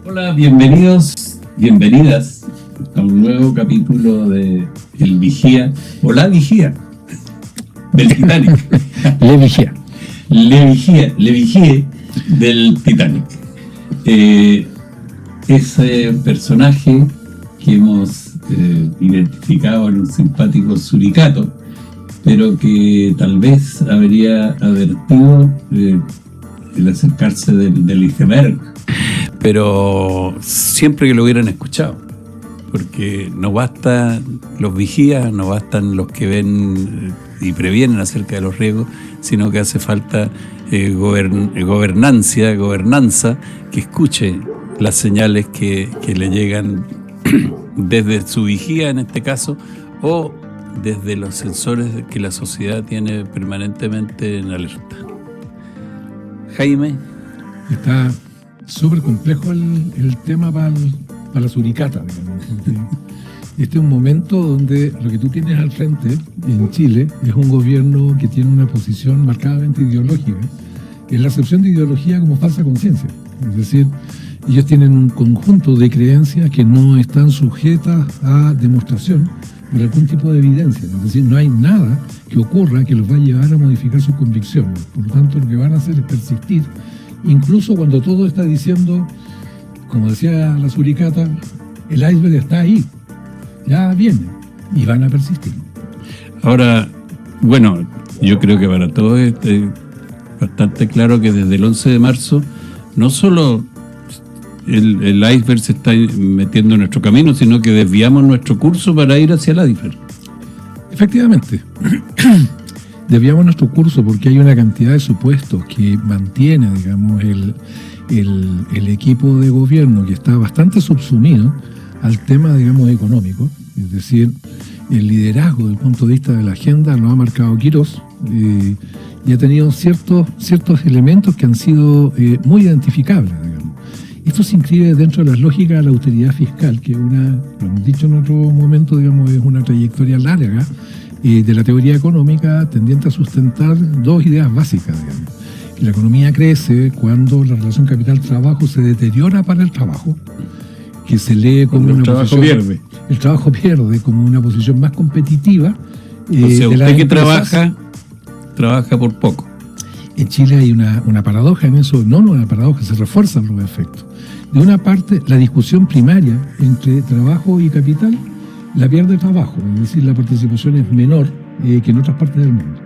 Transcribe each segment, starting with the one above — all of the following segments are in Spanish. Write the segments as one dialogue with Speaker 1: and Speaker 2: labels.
Speaker 1: Hola, bienvenidos, bienvenidas a un nuevo capítulo de El Vigía, o La Vigía, del Titanic.
Speaker 2: Le Vigía.
Speaker 1: Le Vigía del Titanic. Ese personaje que hemos identificado en un simpático suricato, pero que tal vez habría advertido el acercarse del iceberg.
Speaker 3: Pero siempre que lo hubieran escuchado, porque no bastan los vigías, no bastan los que ven y previenen acerca de los riesgos, sino que hace falta gobernanza que escuche las señales que le llegan desde su vigía en este caso, o desde los sensores que la sociedad tiene permanentemente en alerta. Jaime.
Speaker 2: Está súper complejo el tema para la suricata, digamos. Este es un momento donde lo que tú tienes al frente en Chile es un gobierno que tiene una posición marcadamente ideológica, en la acepción de ideología como falsa conciencia. Es decir, ellos tienen un conjunto de creencias que no están sujetas a demostración por algún tipo de evidencia. Es decir, no hay nada que ocurra que los va a llevar a modificar sus convicciones. Por lo tanto, lo que van a hacer es persistir, incluso cuando todo está diciendo, como decía la suricata, el iceberg está ahí, ya viene, y van a persistir.
Speaker 3: Ahora, bueno, yo creo que para todos es bastante claro que desde el 11 de marzo no solo el iceberg se está metiendo en nuestro camino, sino que desviamos nuestro curso para ir hacia el iceberg.
Speaker 2: Efectivamente. Desviamos nuestro curso porque hay una cantidad de supuestos que mantiene, digamos, el equipo de gobierno, que está bastante subsumido al tema, digamos, económico. Es decir, el liderazgo desde el punto de vista de la agenda lo ha marcado Quirós, y ha tenido ciertos elementos que han sido muy identificables, digamos. Esto se inscribe dentro de las lógicas de la austeridad fiscal, que lo hemos dicho en otro momento, digamos, es una trayectoria larga de la teoría económica tendiente a sustentar dos ideas básicas, digamos. Que la economía crece cuando la relación capital-trabajo se deteriora para el trabajo, que se lee como
Speaker 3: el trabajo pierde.
Speaker 2: El trabajo pierde como una posición más competitiva.
Speaker 3: O sea, usted que trabaja por poco.
Speaker 2: En Chile hay una paradoja en eso, no una paradoja, se refuerzan los efectos. De una parte, la discusión primaria entre trabajo y capital la pierde trabajo, es decir, la participación es menor que en otras partes del mundo.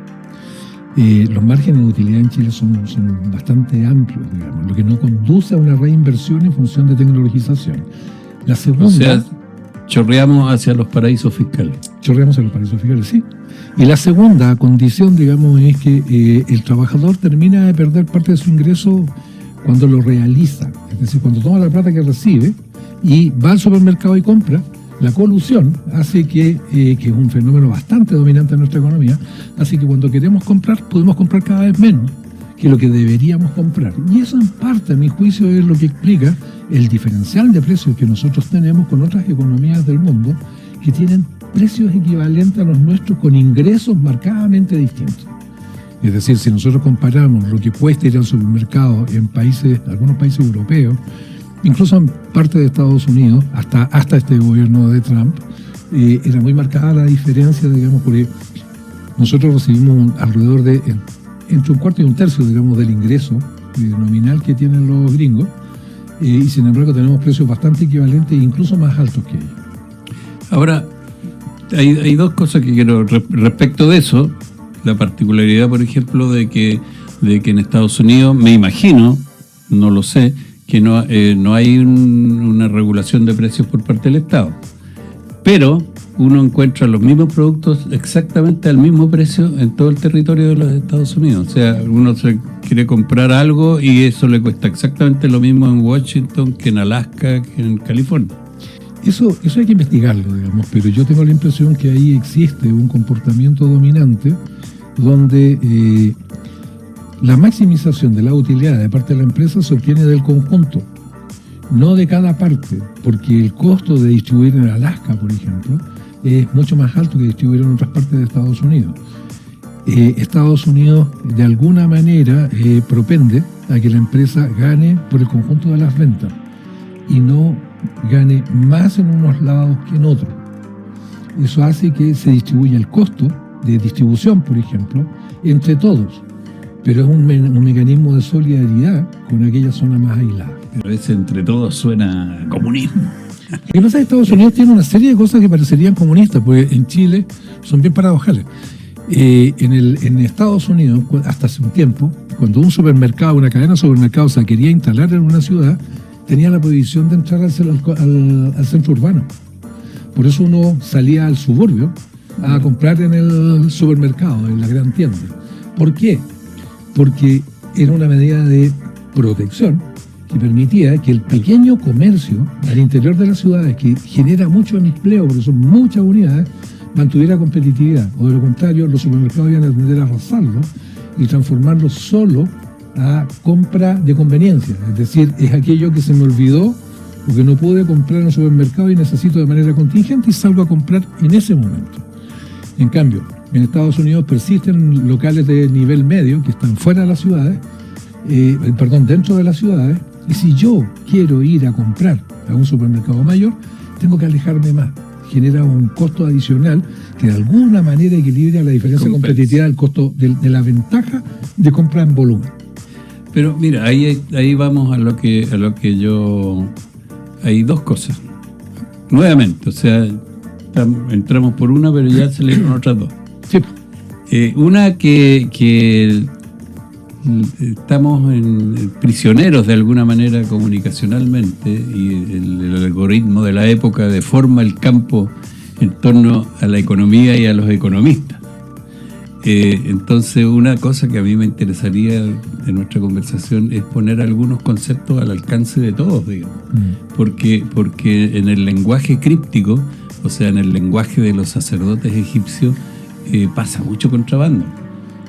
Speaker 2: Los márgenes de utilidad en Chile son bastante amplios, digamos, lo que no conduce a una reinversión en función de tecnologización. La segunda...
Speaker 3: O sea, chorreamos hacia los paraísos fiscales.
Speaker 2: Chorreamos hacia los paraísos fiscales, sí. Y la segunda condición, digamos, es que el trabajador termina de perder parte de su ingreso cuando lo realiza. Es decir, cuando toma la plata que recibe y va al supermercado y compra. La colusión hace que es un fenómeno bastante dominante en nuestra economía, hace que cuando queremos comprar, podemos comprar cada vez menos que lo que deberíamos comprar. Y eso en parte, a mi juicio, es lo que explica el diferencial de precios que nosotros tenemos con otras economías del mundo que tienen precios equivalentes a los nuestros con ingresos marcadamente distintos. Es decir, si nosotros comparamos lo que cuesta ir al supermercado en algunos países europeos, incluso en parte de Estados Unidos, hasta este gobierno de Trump, era muy marcada la diferencia, digamos, porque nosotros recibimos alrededor de entre un cuarto y un tercio, digamos, del ingreso nominal que tienen los gringos, y sin embargo tenemos precios bastante equivalentes e incluso más altos que ellos.
Speaker 3: Ahora, hay dos cosas que quiero respecto de eso. La particularidad, por ejemplo, de que en Estados Unidos, me imagino, no lo sé, que no hay una regulación de precios por parte del Estado. Pero uno encuentra los mismos productos exactamente al mismo precio en todo el territorio de los Estados Unidos. O sea, uno se quiere comprar algo y eso le cuesta exactamente lo mismo en Washington que en Alaska, que en California.
Speaker 2: Eso hay que investigarlo, digamos, pero yo tengo la impresión que ahí existe un comportamiento dominante donde la maximización de la utilidad de parte de la empresa se obtiene del conjunto. no de cada parte, porque el costo de distribuir en Alaska, por ejemplo, es mucho más alto que distribuir en otras partes de Estados Unidos. Estados Unidos de alguna manera propende a que la empresa gane por el conjunto de las ventas y no gane más en unos lados que en otros. Eso hace que se distribuya el costo de distribución, por ejemplo, entre todos, pero es un mecanismo de solidaridad con aquella zona más aislada.
Speaker 3: Pero ese entre todos suena a comunismo.
Speaker 2: Lo que pasa es que Estados Unidos tiene una serie de cosas que parecerían comunistas, porque en Chile son bien paradojales. En Estados Unidos, hasta hace un tiempo, cuando un supermercado, una cadena de supermercados se quería instalar en una ciudad, tenía la prohibición de entrar al centro urbano. Por eso uno salía al suburbio a comprar en el supermercado, en la gran tienda. ¿Por qué? Porque era una medida de protección que permitía que el pequeño comercio al interior de las ciudades, que genera mucho empleo, porque son muchas unidades, mantuviera competitividad. O de lo contrario, los supermercados iban a tender a arrasarlo y transformarlo solo a compra de conveniencia. Es decir, es aquello que se me olvidó o que no pude comprar en el supermercado y necesito de manera contingente y salgo a comprar en ese momento. En cambio, en Estados Unidos persisten locales de nivel medio que están fuera de las ciudades, dentro de las ciudades, y si yo quiero ir a comprar a un supermercado mayor, tengo que alejarme más. Genera un costo adicional que de alguna manera equilibra la diferencia competitiva del costo de la ventaja de compra en volumen.
Speaker 3: Pero mira, ahí vamos a lo que yo... Hay dos cosas. Nuevamente, o sea, entramos por una, pero ya se le dieron otras dos.
Speaker 2: Sí.
Speaker 3: Una que estamos prisioneros de alguna manera comunicacionalmente, y el algoritmo de la época deforma el campo en torno a la economía y a los economistas. Entonces, una cosa que a mí me interesaría en nuestra conversación es poner algunos conceptos al alcance de todos, digamos. Porque en el lenguaje críptico, o sea, en el lenguaje de los sacerdotes egipcios, pasa mucho contrabando.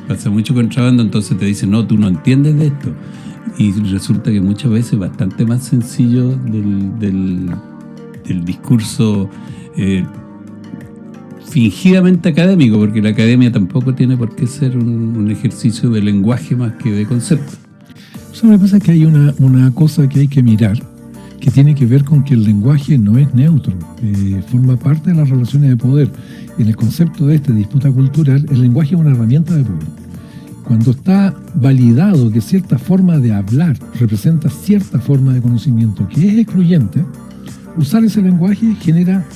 Speaker 3: Entonces te dicen, no, tú no entiendes de esto. Y resulta que muchas veces es bastante más sencillo del discurso fingidamente académico, porque la academia tampoco tiene por qué ser un ejercicio de lenguaje más que de concepto.
Speaker 2: Eso me pasa que hay una cosa que hay que mirar, que tiene que ver con que el lenguaje no es neutro, forma parte de las relaciones de poder. En el concepto de disputa cultural, el lenguaje es una herramienta de poder. Cuando está validado que cierta forma de hablar representa cierta forma de conocimiento que es excluyente, usar ese lenguaje genera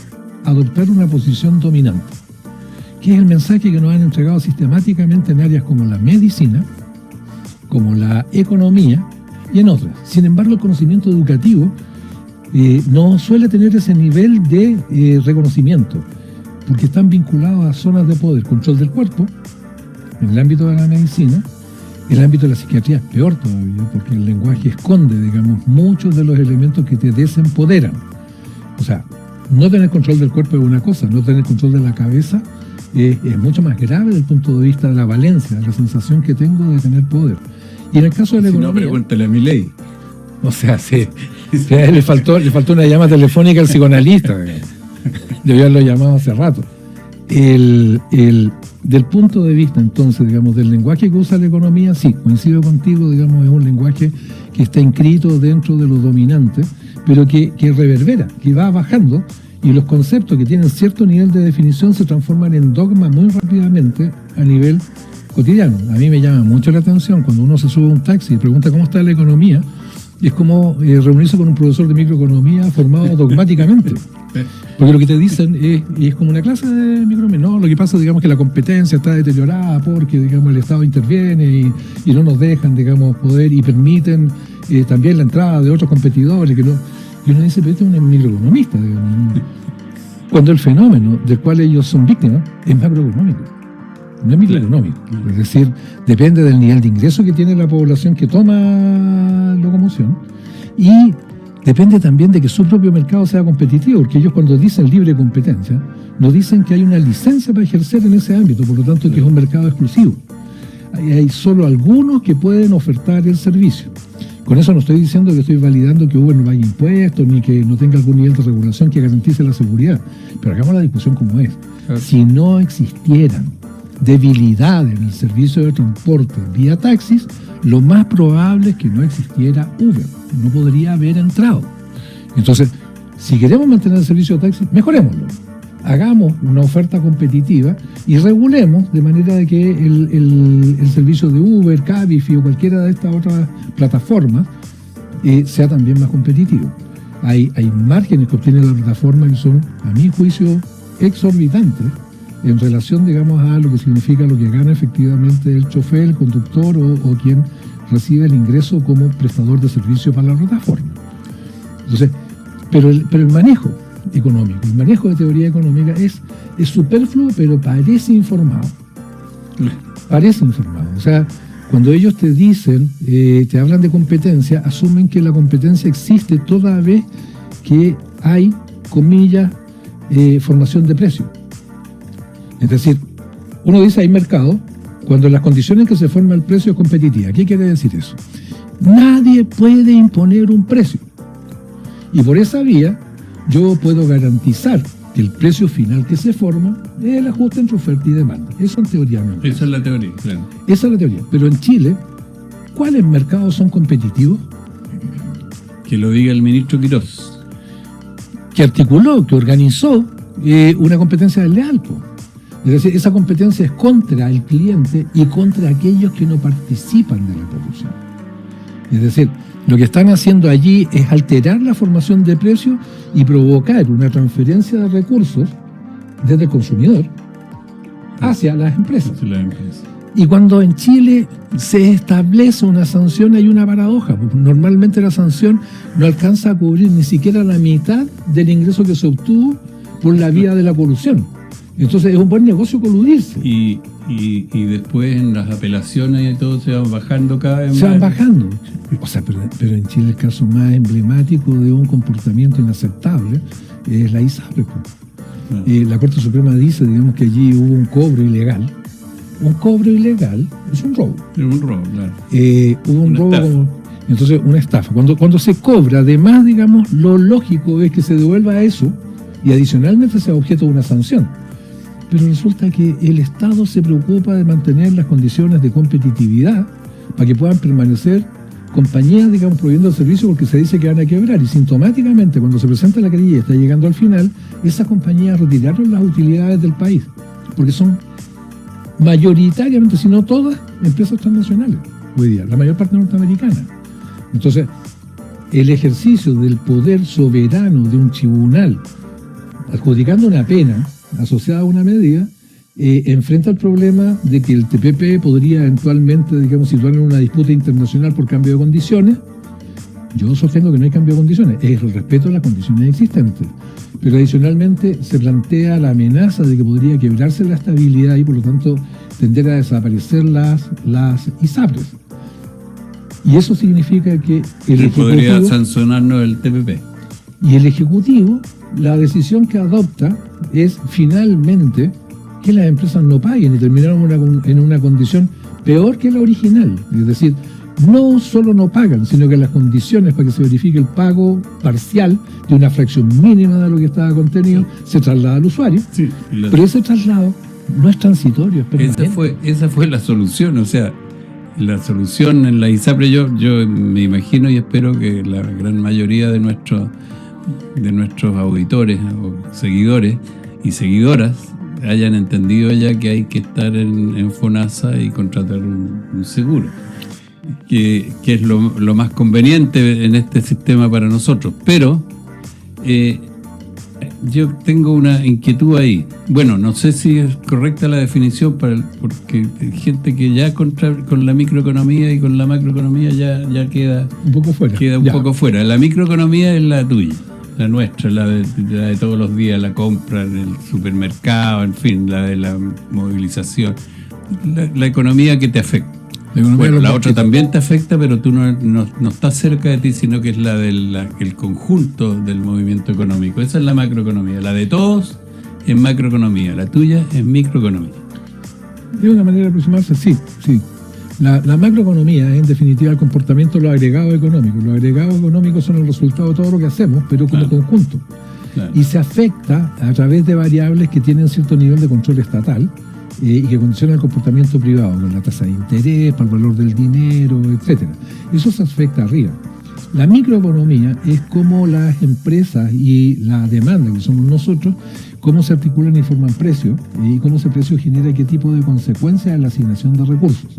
Speaker 2: adoptar una posición dominante, que es el mensaje que nos han entregado sistemáticamente en áreas como la medicina, como la economía y en otras. Sin embargo, el conocimiento educativo no suele tener ese nivel de reconocimiento, porque están vinculados a zonas de poder, control del cuerpo, en el ámbito de la medicina. El ámbito de la psiquiatría es peor todavía, porque el lenguaje esconde, digamos, muchos de los elementos que te desempoderan. O sea, no tener control del cuerpo es una cosa, no tener control de la cabeza es mucho más grave desde el punto de vista de la valencia, de la sensación que tengo de tener poder. Y en el caso de la economía...
Speaker 3: Si no, pregúntale a Milei.
Speaker 2: O sea, sí. Le faltó una llamada telefónica al psicoanalista. Debió haberlo llamado hace rato. Del punto de vista, entonces, digamos, del lenguaje que usa la economía, sí, coincido contigo, digamos, es un lenguaje que está inscrito dentro de lo dominante, pero que reverbera, que va bajando, y los conceptos que tienen cierto nivel de definición se transforman en dogma muy rápidamente a nivel cotidiano. A mí me llama mucho la atención cuando uno se sube a un taxi y pregunta cómo está la economía, y es como reunirse con un profesor de microeconomía formado dogmáticamente. Porque lo que te dicen es como una clase de microeconomía. No, lo que pasa, digamos, que la competencia está deteriorada porque, digamos, el Estado interviene y no nos dejan, digamos, poder y permiten también la entrada de otros competidores. Y uno dice, pero este es un microeconomista, digamos. Cuando el fenómeno del cual ellos son víctimas es macroeconómico, no es microeconómico. Es decir, depende del nivel de ingreso que tiene la población que toma locomoción y depende también de que su propio mercado sea competitivo, porque ellos cuando dicen libre competencia, no dicen que hay una licencia para ejercer en ese ámbito, por lo tanto que es un mercado exclusivo. Hay solo algunos que pueden ofertar el servicio. Con eso no estoy diciendo que estoy validando que Uber no pague impuestos ni que no tenga algún nivel de regulación que garantice la seguridad. Pero hagamos la discusión como es. Si no existieran debilidades en el servicio de transporte vía taxis, lo más probable es que no existiera Uber. No podría haber entrado. Entonces, si queremos mantener el servicio de taxi, mejorémoslo. Hagamos una oferta competitiva y regulemos de manera de que el servicio de Uber, Cabify o cualquiera de estas otras plataformas sea también más competitivo. Hay márgenes que obtiene la plataforma que son, a mi juicio, exorbitantes en relación, digamos, a lo que significa lo que gana efectivamente el chofer, el conductor o quien recibe el ingreso como prestador de servicio para la plataforma. Entonces, pero el manejo económico, el manejo de teoría económica es superfluo, pero parece informado. Parece informado. O sea, cuando ellos te dicen, te hablan de competencia, asumen que la competencia existe toda vez que hay, comillas, formación de precio. Es decir, uno dice hay mercado cuando las condiciones en que se forma el precio es competitiva. ¿Qué quiere decir eso? Nadie puede imponer un precio. Y por esa vía yo puedo garantizar que el precio final que se forma es el ajuste entre oferta y demanda. Eso en teoría no.
Speaker 3: Esa es la teoría, claro.
Speaker 2: Esa es la teoría. Pero en Chile, ¿cuáles mercados son competitivos?
Speaker 3: Que lo diga el ministro Quirós.
Speaker 2: Que articuló, que organizó una competencia desleal. Es decir, esa competencia es contra el cliente y contra aquellos que no participan de la producción. Es decir, lo que están haciendo allí es alterar la formación de precios y provocar una transferencia de recursos desde el consumidor hacia las empresas. Y cuando en Chile se establece una sanción hay una paradoja. Normalmente la sanción no alcanza a cubrir ni siquiera la mitad del ingreso que se obtuvo por la vía de la colusión. Entonces es un buen negocio coludirse.
Speaker 3: Y después en las apelaciones y todo se van bajando cada vez más.
Speaker 2: Se van bajando. O sea, pero en Chile el caso más emblemático de un comportamiento inaceptable es la ISAPRE. La Corte Suprema dice, digamos, que allí hubo un cobro ilegal. Un cobro ilegal es un robo.
Speaker 3: Es un robo, claro.
Speaker 2: Hubo un robo, entonces una estafa. Cuando se cobra, además, digamos, lo lógico es que se devuelva eso y adicionalmente sea objeto de una sanción. Pero resulta que el Estado se preocupa de mantener las condiciones de competitividad para que puedan permanecer compañías, digamos, proveyendo el servicio porque se dice que van a quebrar. Y sintomáticamente, cuando se presenta la querella y está llegando al final, esas compañías retiraron las utilidades del país. Porque son mayoritariamente, si no todas, empresas transnacionales hoy día, la mayor parte norteamericana. Entonces, el ejercicio del poder soberano de un tribunal, adjudicando una pena asociada a una medida, enfrenta el problema de que el TPP podría eventualmente, digamos, situar en una disputa internacional por cambio de condiciones. Yo sostengo que no hay cambio de condiciones, es el respeto a las condiciones existentes. Pero adicionalmente se plantea la amenaza de que podría quebrarse la estabilidad y por lo tanto tender a desaparecer las ISAPRES. Y eso significa que el Ejecutivo
Speaker 3: podría sancionarnos el TPP.
Speaker 2: Y el Ejecutivo, la decisión que adopta es finalmente que las empresas no paguen y terminaron en una condición peor que la original. Es decir, no solo no pagan, sino que las condiciones para que se verifique el pago parcial de una fracción mínima de lo que estaba contenido se traslada al usuario.
Speaker 3: Sí,
Speaker 2: pero ese traslado no es transitorio, es permanente.
Speaker 3: Esa fue la solución, o sea, la solución en la ISAPRE, yo me imagino y espero que la gran mayoría de nuestros auditores o seguidores y seguidoras hayan entendido ya que hay que estar en FONASA y contratar un seguro, que es lo más conveniente en este sistema para nosotros. Pero yo tengo una inquietud ahí. Bueno, no sé si es correcta la definición porque hay gente que ya con la microeconomía y con la macroeconomía ya queda
Speaker 2: un poco fuera.
Speaker 3: Poco fuera. La microeconomía es la tuya, la nuestra, la de todos los días, la compra en el supermercado, en fin, la de la movilización, la economía que te afecta. Bueno, la otra también te afecta, pero tú no estás cerca de ti, sino que es la del el conjunto del movimiento económico. Esa es la macroeconomía. La de todos es macroeconomía, la tuya es microeconomía.
Speaker 2: De una manera de aproximarse, sí. La macroeconomía es en definitiva el comportamiento de los agregados económicos. Los agregados económicos son el resultado de todo lo que hacemos, pero como conjunto.
Speaker 3: Claro.
Speaker 2: Y se afecta a través de variables que tienen cierto nivel de control estatal y que condicionan el comportamiento privado, con la tasa de interés, para el valor del dinero, etcétera. Eso se afecta arriba. La microeconomía es cómo las empresas y la demanda, que somos nosotros, cómo se articulan y forman precios y cómo ese precio genera qué tipo de consecuencias en la asignación de recursos.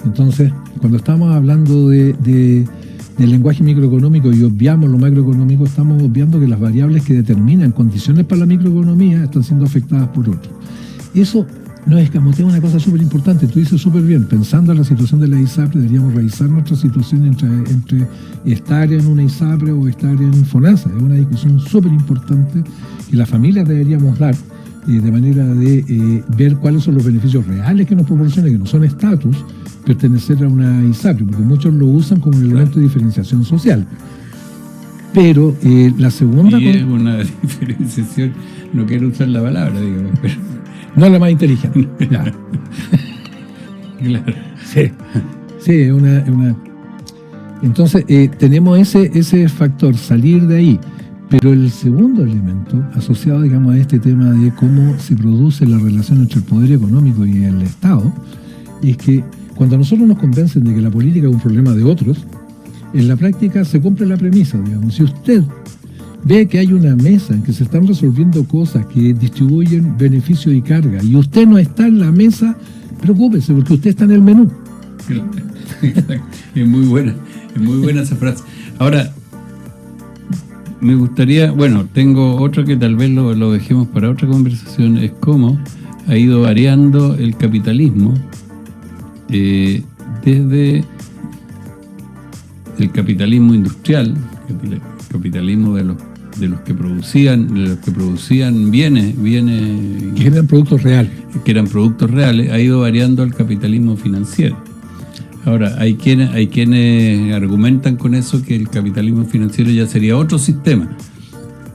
Speaker 2: Entonces, cuando estamos hablando del lenguaje microeconómico y obviamos lo macroeconómico, estamos obviando que las variables que determinan condiciones para la microeconomía están siendo afectadas por otras. Eso nos escamotea una cosa súper importante. Tú dices súper bien, pensando en la situación de la ISAPRE, deberíamos revisar nuestra situación entre estar en una ISAPRE o estar en FONASA. Es una discusión súper importante que las familias deberíamos dar de manera de ver cuáles son los beneficios reales que nos proporciona, que no son estatus, pertenecer a una ISAPRE, porque muchos lo usan como un elemento de diferenciación social. Pero la segunda...
Speaker 3: Y es una diferenciación, no quiero usar la palabra, digamos, pero...
Speaker 2: No es la más inteligente. Claro.
Speaker 3: Claro.
Speaker 2: Sí, es una... Entonces, tenemos ese factor, salir de ahí. Pero el segundo elemento, asociado, digamos, a este tema de cómo se produce la relación entre el poder económico y el Estado, es que cuando a nosotros nos convencen de que la política es un problema de otros, en la práctica se cumple la premisa, digamos. Si usted ve que hay una mesa en que se están resolviendo cosas que distribuyen beneficio y carga, y usted no está en la mesa, preocúpese, porque usted está en el menú.
Speaker 3: Es muy buena esa frase. Ahora, me gustaría, bueno, tengo otra que tal vez lo dejemos para otra conversación, es cómo ha ido variando el capitalismo desde el capitalismo industrial, capitalismo de los que producían bienes
Speaker 2: Que eran productos reales.
Speaker 3: ha ido variando al capitalismo financiero. Ahora, hay quienes argumentan con eso que el capitalismo financiero ya sería otro sistema,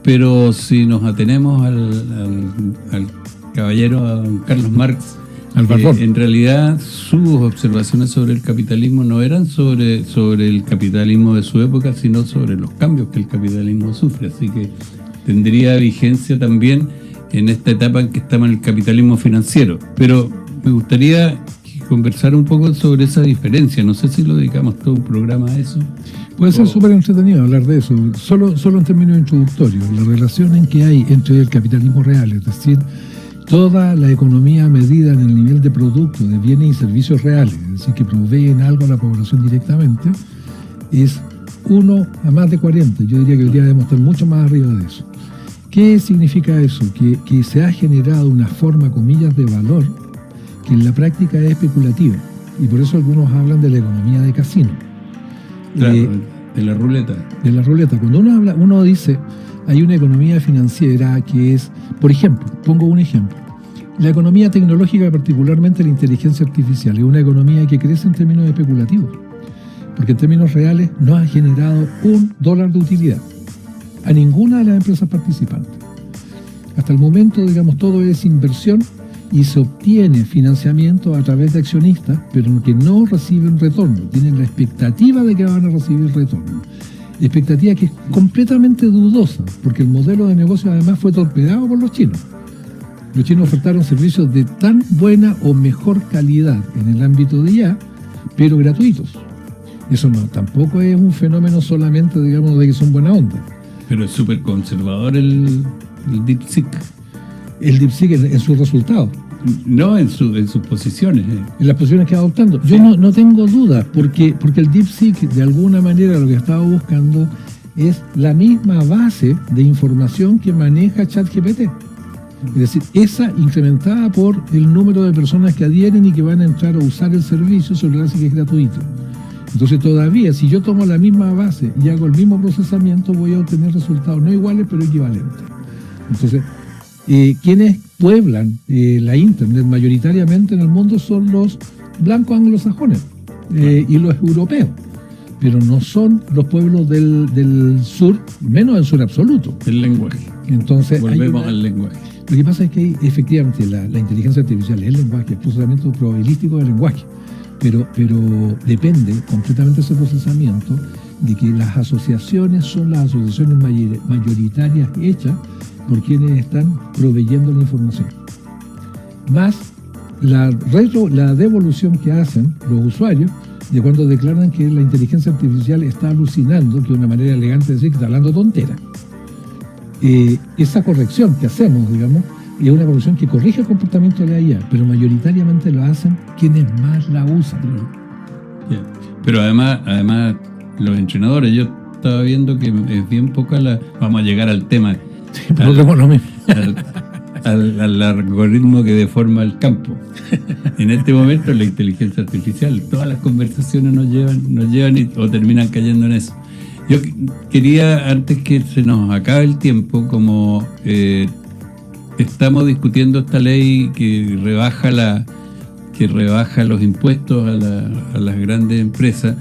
Speaker 3: pero si nos atenemos al caballero, a don Carlos Marx, en realidad sus observaciones sobre el capitalismo no eran sobre el capitalismo de su época, sino sobre los cambios que el capitalismo sufre, así que tendría vigencia también en esta etapa en que estamos en el capitalismo financiero. Pero me gustaría conversar un poco sobre esa diferencia. No sé si lo dedicamos todo un programa a eso.
Speaker 2: Puede ser súper entretenido hablar de eso, solo en términos introductorios, la relación en que hay entre el capitalismo real, es decir, toda la economía medida en el nivel de producto, de bienes y servicios reales, es decir, que proveen algo a la población directamente, es 1 a más de 40. Yo diría que hoy día debemos estar mucho más arriba de eso. ¿Qué significa eso? Que se ha generado una forma, comillas, de valor que en la práctica es especulativa. Y por eso algunos hablan de la economía de casino.
Speaker 3: Claro, de la ruleta.
Speaker 2: De la ruleta. Cuando uno dice, hay una economía financiera que es, por ejemplo, pongo un ejemplo, la economía tecnológica, particularmente la inteligencia artificial, es una economía que crece en términos especulativos, porque en términos reales no ha generado $1 de utilidad a ninguna de las empresas participantes. Hasta el momento, digamos, todo es inversión y se obtiene financiamiento a través de accionistas, pero que no reciben retorno, tienen la expectativa de que van a recibir retorno. Expectativa que es completamente dudosa, porque el modelo de negocio además fue torpedado por los chinos. Los chinos ofertaron servicios de tan buena o mejor calidad en el ámbito de IA, pero gratuitos. Eso no, tampoco es un fenómeno solamente, digamos, de que son buena onda.
Speaker 3: Pero es súper conservador el DeepSeek.
Speaker 2: El DeepSeek en sus resultados.
Speaker 3: No, en sus posiciones.
Speaker 2: En las posiciones que va adoptando. Yo no tengo dudas, porque el DeepSeek, de alguna manera, lo que estaba buscando es la misma base de información que maneja ChatGPT. Es decir, esa incrementada por el número de personas que adhieren y que van a entrar a usar el servicio sobre la base que es gratuito. Entonces todavía, si yo tomo la misma base y hago el mismo procesamiento, voy a obtener resultados no iguales, pero equivalentes. Entonces, quienes pueblan la Internet mayoritariamente en el mundo son los blancos anglosajones y los europeos, pero no son los pueblos del sur, menos del sur absoluto.
Speaker 3: El lenguaje.
Speaker 2: Entonces,
Speaker 3: volvemos al lenguaje.
Speaker 2: Lo que pasa es que efectivamente la inteligencia artificial es el lenguaje, el procesamiento probabilístico del lenguaje. pero depende completamente ese procesamiento de que las asociaciones son las asociaciones mayoritarias hechas por quienes están proveyendo la información. Más la devolución que hacen los usuarios de cuando declaran que la inteligencia artificial está alucinando, que es una manera elegante de decir que está hablando tontera. Esa corrección que hacemos, digamos, es una corrección que corrige el comportamiento de la IA, pero mayoritariamente lo hacen quienes más la usan.
Speaker 3: Yeah. Pero además los entrenadores, yo estaba viendo que es bien poca vamos a llegar al tema,
Speaker 2: Sí, pero lo mismo.
Speaker 3: al algoritmo que deforma el campo. En este momento la inteligencia artificial, todas las conversaciones nos llevan o terminan cayendo en eso. Yo quería, antes que se nos acabe el tiempo, como estamos discutiendo esta ley que rebaja los impuestos a las grandes empresas,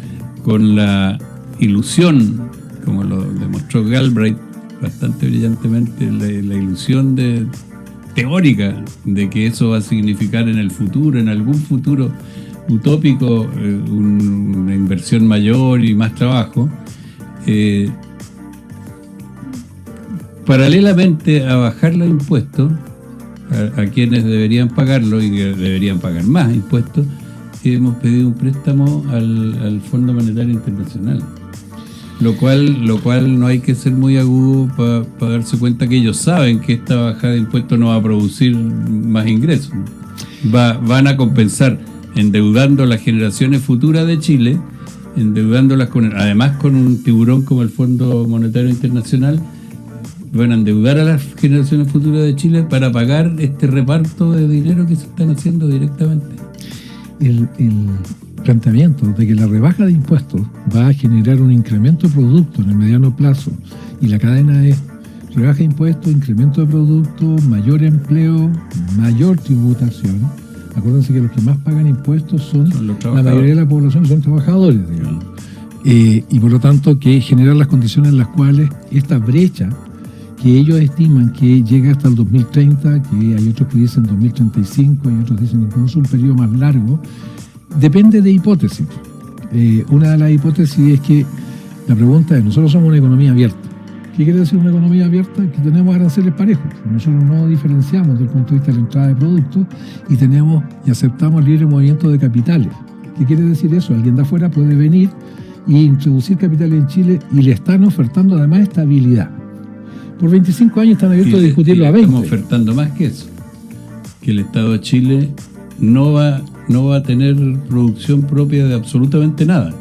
Speaker 3: con la ilusión, como lo demostró Galbraith bastante brillantemente, la ilusión teórica de que eso va a significar en el futuro, en algún futuro utópico, una inversión mayor y más trabajo. Paralelamente a bajar los impuestos a quienes deberían pagarlo y que deberían pagar más impuestos, hemos pedido un préstamo al Fondo Monetario Internacional, lo cual no hay que ser muy agudo para darse cuenta que ellos saben que esta bajada de impuestos no va a producir más ingresos. Van a compensar endeudando las generaciones futuras de Chile, endeudándolas además con un tiburón como el Fondo Monetario Internacional. Van a endeudar a las generaciones futuras de Chile para pagar este reparto de dinero que se están haciendo directamente.
Speaker 2: El planteamiento de que la rebaja de impuestos va a generar un incremento de producto en el mediano plazo, y la cadena es rebaja de impuestos, incremento de producto, mayor empleo, mayor tributación. Acuérdense que los que más pagan impuestos son la mayoría de la población, son trabajadores, digamos. Y por lo tanto que generar las condiciones en las cuales esta brecha, que ellos estiman que llega hasta el 2030, que hay otros que dicen 2035, hay otros que dicen incluso un periodo más largo, depende de hipótesis. Una de las hipótesis es que la pregunta es, nosotros somos una economía abierta. ¿Qué quiere decir una economía abierta? Que tenemos aranceles parejos. Nosotros no diferenciamos desde el punto de vista de la entrada de productos y aceptamos libre movimiento de capitales. ¿Qué quiere decir eso? Alguien de afuera puede venir e introducir capitales en Chile y le están ofertando además estabilidad. Por 25 años están abiertos a discutirlo a 20.
Speaker 3: Estamos ofertando más que eso, que el Estado de Chile no va a tener producción propia de absolutamente nada.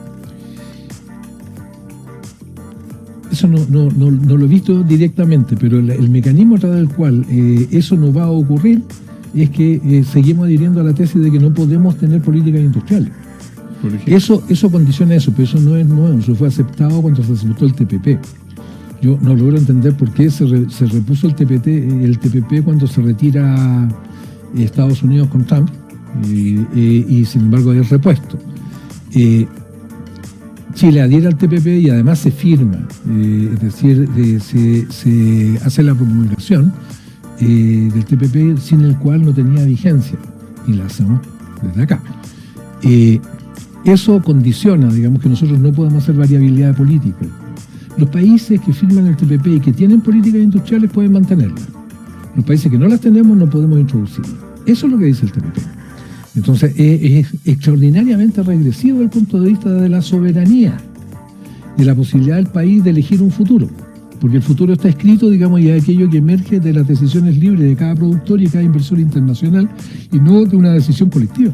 Speaker 2: Eso no lo he visto directamente, pero el mecanismo a través del cual eso no va a ocurrir es que seguimos adhiriendo a la tesis de que no podemos tener políticas industriales.
Speaker 3: Por ejemplo,
Speaker 2: Eso condiciona eso, pero eso no es nuevo, eso fue aceptado cuando se aceptó el TPP. Yo no logro entender por qué se repuso el TPP cuando se retira Estados Unidos con Trump, y sin embargo es repuesto. Chile adhiere al TPP y además se firma, es decir, se hace la promulgación del TPP, sin el cual no tenía vigencia, y la hacemos desde acá. Eso condiciona, digamos, que nosotros no podemos hacer variabilidad política. Los países que firman el TPP y que tienen políticas industriales pueden mantenerlas. Los países que no las tenemos no podemos introducirlas. Eso es lo que dice el TPP. Entonces es extraordinariamente regresivo desde el punto de vista de la soberanía, de la posibilidad del país de elegir un futuro. Porque el futuro está escrito, digamos, y es aquello que emerge de las decisiones libres de cada productor y cada inversor internacional, y no de una decisión colectiva.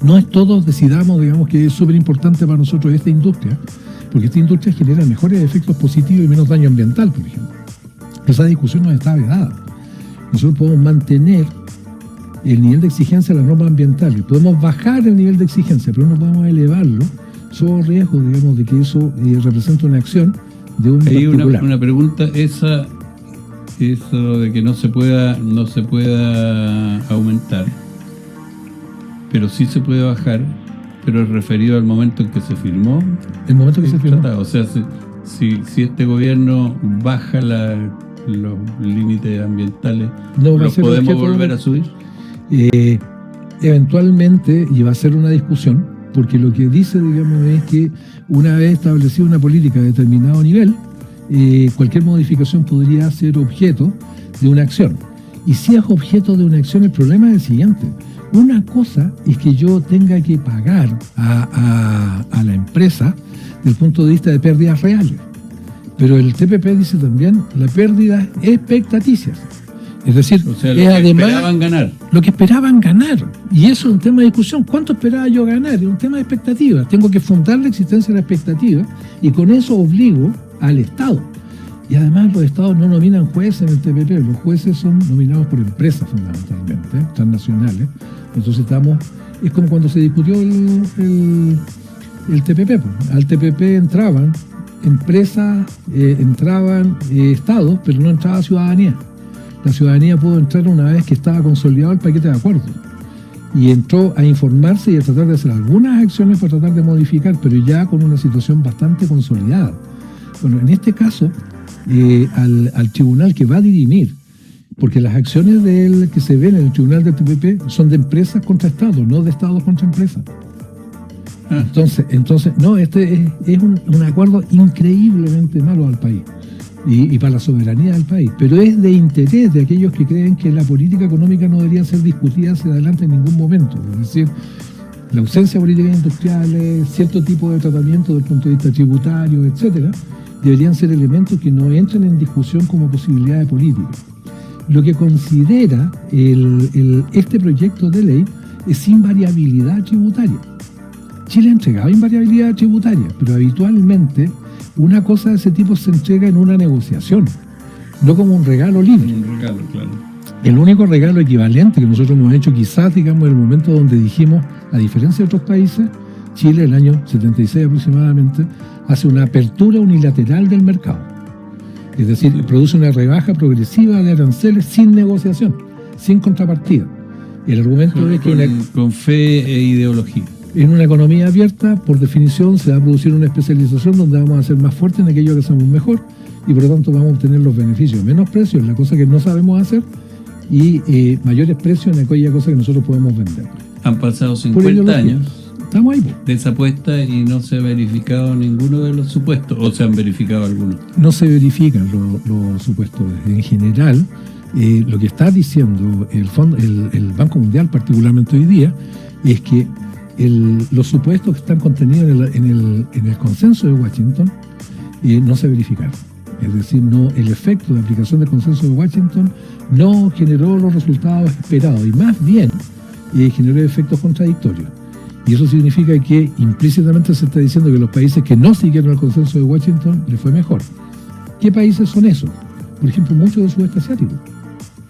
Speaker 2: No es todos decidamos, digamos, que es súper importante para nosotros esta industria, porque esta industria genera mejores efectos positivos y menos daño ambiental, por ejemplo. Esa discusión no está vedada. Nosotros podemos mantener el nivel de exigencia de las normas ambientales, podemos bajar el nivel de exigencia, pero no podemos elevarlo, sobre riesgo, digamos, de que eso represente una acción de un particular.
Speaker 3: Hay una pregunta, eso de que no se pueda aumentar, pero sí se puede bajar, pero es referido al momento en que se firmó
Speaker 2: el momento que se firmó.
Speaker 3: Tratado. O sea, si este gobierno baja los límites ambientales, ¿los podemos volver a subir?
Speaker 2: eventualmente, y va a ser una discusión, porque lo que dice, digamos, es que una vez establecida una política de determinado nivel, cualquier modificación podría ser objeto de una acción. Y si es objeto de una acción, el problema es el siguiente. Una cosa es que yo tenga que pagar a la empresa desde el punto de vista de pérdidas reales. Pero el TPP dice también la pérdida expectaticias. Es decir,
Speaker 3: O sea,
Speaker 2: es
Speaker 3: lo que
Speaker 2: además
Speaker 3: esperaban ganar.
Speaker 2: lo que esperaban ganar. Y eso es un tema de discusión. ¿Cuánto esperaba yo ganar? Es un tema de expectativa. Tengo que fundar la existencia de la expectativa y con eso obligo al Estado. Y además los estados no nominan jueces en el TPP. Los jueces son nominados por empresas fundamentalmente, transnacionales. Entonces es como cuando se discutió el TPP. Pues. Al TPP entraban empresas, entraban estados, pero no entraba ciudadanía. La ciudadanía pudo entrar una vez que estaba consolidado el paquete de acuerdos. Y entró a informarse y a tratar de hacer algunas acciones para tratar de modificar, pero ya con una situación bastante consolidada. Bueno, en este caso, al tribunal que va a dirimir, porque las acciones que se ven en el tribunal del TPP son de empresas contra estados, no de estados contra empresas. Entonces no, este es un acuerdo increíblemente malo al país y para la soberanía del país, pero es de interés de aquellos que creen que la política económica no debería ser discutida hacia adelante en ningún momento. Es decir, la ausencia de políticas industriales, cierto tipo de tratamiento desde el punto de vista tributario, etcétera, deberían ser elementos que no entren en discusión como posibilidad de política. Lo que considera este proyecto de ley es invariabilidad tributaria. Chile ha entregado invariabilidad tributaria, pero habitualmente una cosa de ese tipo se entrega en una negociación, no como un regalo libre.
Speaker 3: Un regalo, claro.
Speaker 2: El único regalo equivalente que nosotros hemos hecho, quizás, digamos, en el momento donde dijimos, a diferencia de otros países, Chile, el año 76 aproximadamente, hace una apertura unilateral del mercado. Es decir, produce una rebaja progresiva de aranceles sin negociación, sin contrapartida. El argumento es que
Speaker 3: con fe e ideología.
Speaker 2: en una economía abierta, por definición, se va a producir una especialización donde vamos a ser más fuertes en aquello que hacemos mejor y por lo tanto vamos a obtener los beneficios, menos precios en la cosa que no sabemos hacer y mayores precios en aquella cosa que nosotros podemos vender.
Speaker 3: Han pasado
Speaker 2: Por
Speaker 3: 50 años
Speaker 2: estamos ahí, pues.
Speaker 3: de esa apuesta y no se ha verificado ninguno de los supuestos, o se han verificado algunos.
Speaker 2: No se verifican los supuestos. En general, lo que está diciendo el Banco Mundial, particularmente hoy día, es que los supuestos que están contenidos en el consenso de Washington no se verificaron. Es decir, el efecto de aplicación del consenso de Washington no generó los resultados esperados y más bien generó efectos contradictorios. Y eso significa que implícitamente se está diciendo que los países que no siguieron el consenso de Washington les fue mejor. ¿Qué países son esos? Por ejemplo, muchos del sudeste asiático.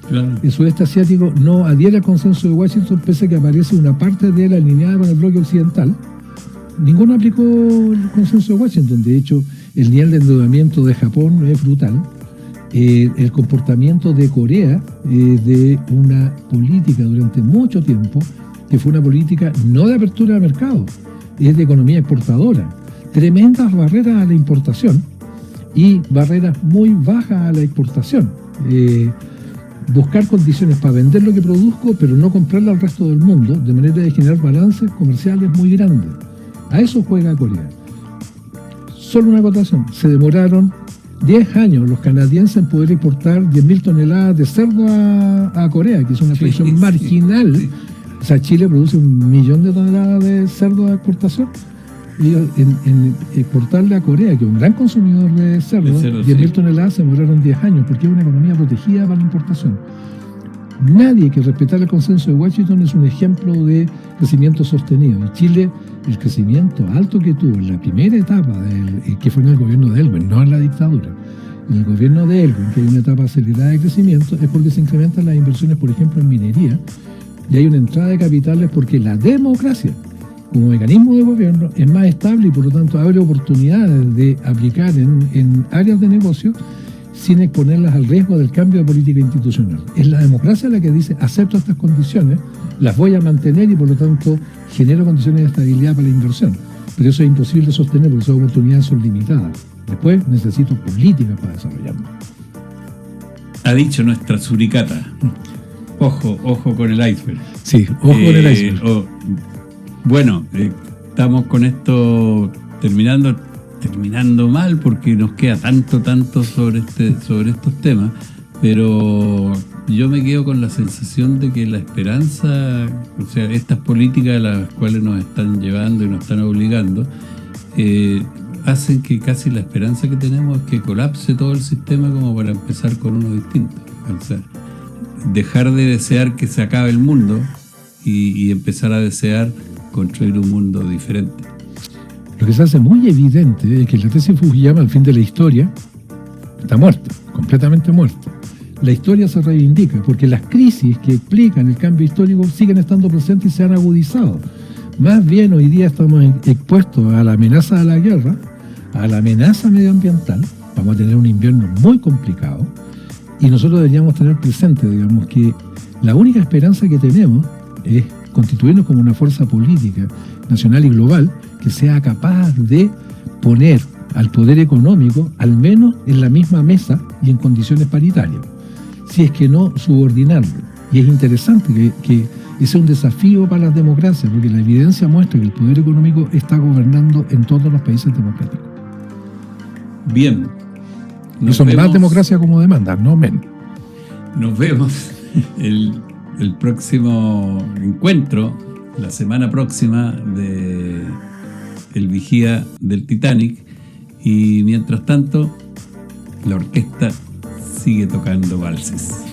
Speaker 3: Claro.
Speaker 2: El sudeste asiático no adhiere al consenso de Washington pese a que aparece una parte de él alineada con el bloque occidental. Ninguno aplicó el consenso de Washington. De hecho, el nivel de endeudamiento de Japón es brutal. El comportamiento de Corea de una política durante mucho tiempo que fue una política no de apertura de mercado, es de economía exportadora. Tremendas barreras a la importación y barreras muy bajas a la exportación. Buscar condiciones para vender lo que produzco, pero no comprarlo al resto del mundo, de manera de generar balances comerciales muy grandes. A eso juega Corea. Solo una acotación. Se demoraron 10 años los canadienses en poder exportar 10.000 toneladas de cerdo a Corea, que es una producción marginal. Sí. O sea, Chile produce 1 millón de toneladas de cerdo a exportación. Y en exportarle a Corea, que es un gran consumidor de cerdo, 10.000 toneladas se demoraron 10 años, porque es una economía protegida para la importación. Nadie que respetara el consenso de Washington es un ejemplo de crecimiento sostenido. En Chile, el crecimiento alto que tuvo en la primera etapa, que fue en el gobierno de Elwin, no en la dictadura, en el gobierno de Elwin, que hay una etapa acelerada de crecimiento, es porque se incrementan las inversiones, por ejemplo, en minería, y hay una entrada de capitales porque la democracia, como mecanismo de gobierno, es más estable y por lo tanto abre oportunidades de aplicar en áreas de negocio sin exponerlas al riesgo del cambio de política institucional. Es la democracia la que dice, acepto estas condiciones, las voy a mantener y por lo tanto genero condiciones de estabilidad para la inversión. Pero eso es imposible de sostener porque esas oportunidades son limitadas. Después necesito políticas para desarrollarlas.
Speaker 3: Ha dicho nuestra suricata. Ojo con el iceberg.
Speaker 2: Sí, ojo con el iceberg.
Speaker 3: Bueno, estamos con esto terminando mal porque nos queda tanto sobre estos temas, pero yo me quedo con la sensación de que la esperanza, o sea, estas políticas a las cuales nos están llevando y nos están obligando, hacen que casi la esperanza que tenemos es que colapse todo el sistema como para empezar con uno distinto. O sea, dejar de desear que se acabe el mundo y empezar a desear construir un mundo diferente.
Speaker 2: Lo que se hace muy evidente es que la tesis Fukuyama, al fin de la historia, está muerta, completamente muerta. La historia se reivindica porque las crisis que explican el cambio histórico siguen estando presentes y se han agudizado. Más bien hoy día estamos expuestos a la amenaza de la guerra, a la amenaza medioambiental. Vamos a tener un invierno muy complicado y nosotros deberíamos tener presente, digamos, que la única esperanza que tenemos es constituirnos como una fuerza política nacional y global que sea capaz de poner al poder económico al menos en la misma mesa y en condiciones paritarias, si es que no subordinarlo. Y es interesante que ese es un desafío para las democracias, porque la evidencia muestra que el poder económico está gobernando en todos los países democráticos.
Speaker 3: Bien.
Speaker 2: Y son más democracia como demanda, no menos.
Speaker 3: Nos vemos el próximo encuentro, la semana próxima de El Vigía del Titanic, y mientras tanto la orquesta sigue tocando valses.